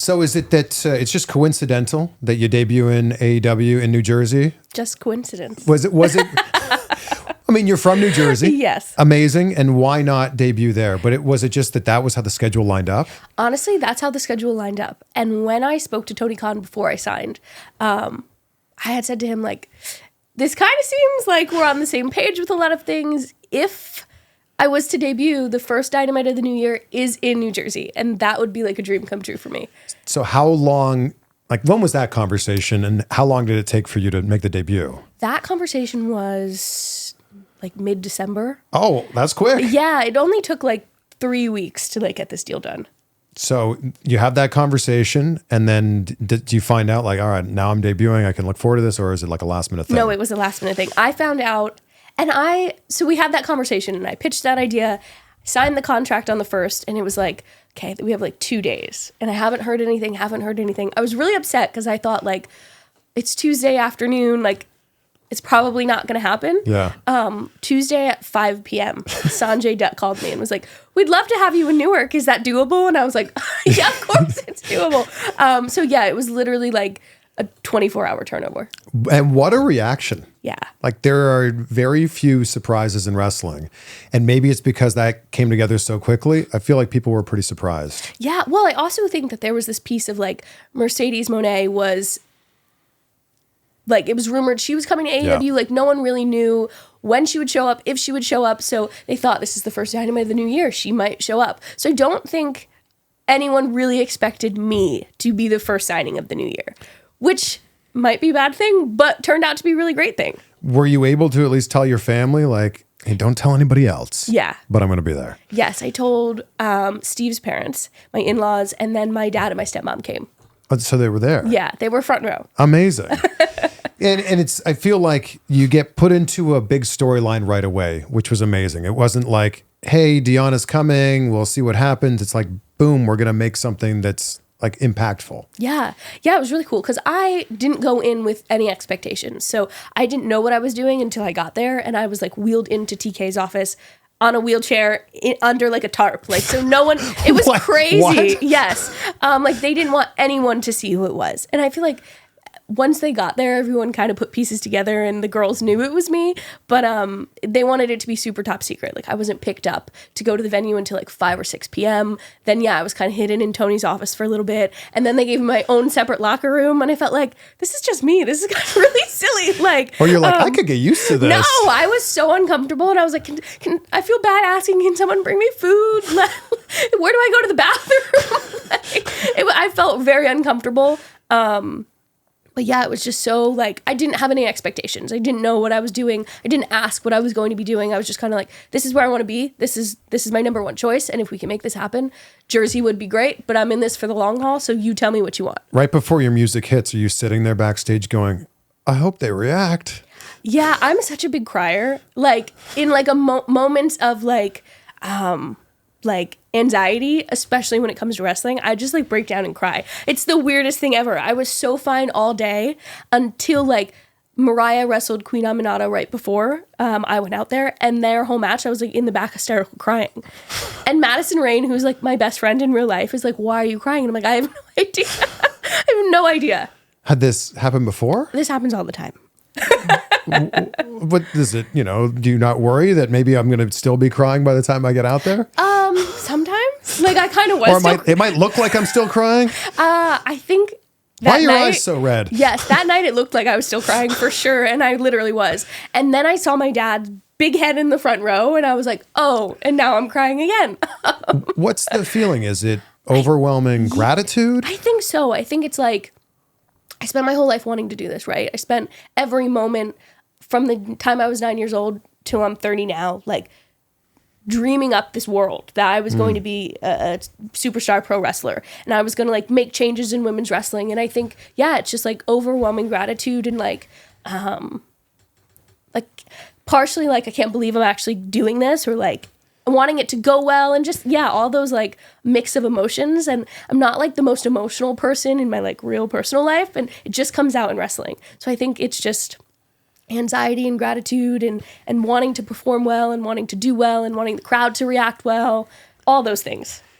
So is it that it's just coincidental that you debut in AEW in New Jersey? Just coincidence. Was it? I mean, you're from New Jersey. Yes. Amazing. And why not debut there? But was it just that was how the schedule lined up? Honestly, that's how the schedule lined up. And when I spoke to Tony Khan before I signed, I had said to him, like, this kind of seems like we're on the same page with a lot of things. If I was to debut, the first Dynamite of the New Year is in New Jersey. And that would be like a dream come true for me. So how long, like when was that conversation and how long did it take for you to make the debut? That conversation was like mid-December. Oh, that's quick. Yeah, it only took like 3 weeks to like get this deal done. So you have that conversation and then did you find out like, all right, now I'm debuting, I can look forward to this, or is it like a last minute thing? No, it was a last minute thing. I found out so we had that conversation and I pitched that idea, signed the contract on the 1st, and it was like, okay, we have like 2 days and I haven't heard anything. I was really upset because I thought like, it's Tuesday afternoon, like it's probably not going to happen. Yeah. Tuesday at 5 p.m., Sanjay Dutt called me and was like, we'd love to have you in Newark. Is that doable? And I was like, yeah, of course it's doable. So yeah, it was literally like a 24-hour turnover. And what a reaction. Yeah. Like there are very few surprises in wrestling. And maybe it's because that came together so quickly. I feel like people were pretty surprised. Yeah. Well, I also think that there was this piece of like Mercedes Moné was like, it was rumored she was coming to AEW. Yeah. Like no one really knew when she would show up, if she would show up. So they thought this is the first Dynamite of the New Year. She might show up. So I don't think anyone really expected me to be the first signing of the new year, which might be a bad thing, but turned out to be a really great thing. Were you able to at least tell your family, like, hey, don't tell anybody else? Yeah. But I'm going to be there. Yes, I told Steve's parents, my in-laws, and then my dad and my stepmom came. Oh, so they were there? Yeah, they were front row. Amazing. And it's, I feel like you get put into a big storyline right away, which was amazing. It wasn't like, hey, Deonna's coming, we'll see what happens. It's like, boom, we're going to make something that's like impactful. Yeah. Yeah, it was really cool because I didn't go in with any expectations. So I didn't know what I was doing until I got there, and I was like wheeled into TK's office on a wheelchair under like a tarp. Like, so no one, it was crazy. What? Yes. Like they didn't want anyone to see who it was. And I feel like once they got there, everyone kind of put pieces together and the girls knew it was me, but they wanted it to be super top secret. Like I wasn't picked up to go to the venue until like 5 or 6 p.m. Then yeah, I was kind of hidden in Tony's office for a little bit. And then they gave me my own separate locker room. And I felt like, this is just me. This is kind of really silly. Like, or you're like, I could get used to this. No, I was so uncomfortable. And I was like, can I feel bad asking, can someone bring me food? Where do I go to the bathroom? I felt very uncomfortable. But yeah, it was just so like, I didn't have any expectations. I didn't know what I was doing. I didn't ask what I was going to be doing. I was just kind of like, this is where I want to be. This is my number one choice. And if we can make this happen, Jersey would be great, but I'm in this for the long haul. So you tell me what you want. Right before your music hits, are you sitting there backstage going, I hope they react? Yeah, I'm such a big crier. Like in like a moments of like anxiety, especially when it comes to wrestling, I just like break down and cry. It's the weirdest thing ever. I was so fine all day until like Mariah wrestled Queen Aminata right before I went out there, and their whole match I was like in the back hysterical crying. And Madison Rayne, who's like my best friend in real life, is like, why are you crying? And I'm like, I have no idea. I have no idea. Had this happened before? This happens all the time. What is it? You know, do you not worry that maybe I'm going to still be crying by the time I get out there? Sometimes, like I kind of was. Or it might look like I'm still crying. I think. Why are your eyes so red? Yes, that night it looked like I was still crying for sure, and I literally was. And then I saw my dad's big head in the front row, and I was like, oh, and now I'm crying again. What's the feeling? Is it overwhelming gratitude? I think so. I think it's like, I spent my whole life wanting to do this, right? I spent every moment from the time I was 9 years old till I'm 30 now, like dreaming up this world that I was going to be a superstar pro wrestler, and I was going to like make changes in women's wrestling. And I think, yeah, it's just like overwhelming gratitude and like partially like, I can't believe I'm actually doing this, or like wanting it to go well, and just, yeah, all those like mix of emotions. And I'm not like the most emotional person in my like real personal life, and it just comes out in wrestling. So I think it's just anxiety and gratitude and wanting to perform well and wanting to do well and wanting the crowd to react well, all those things.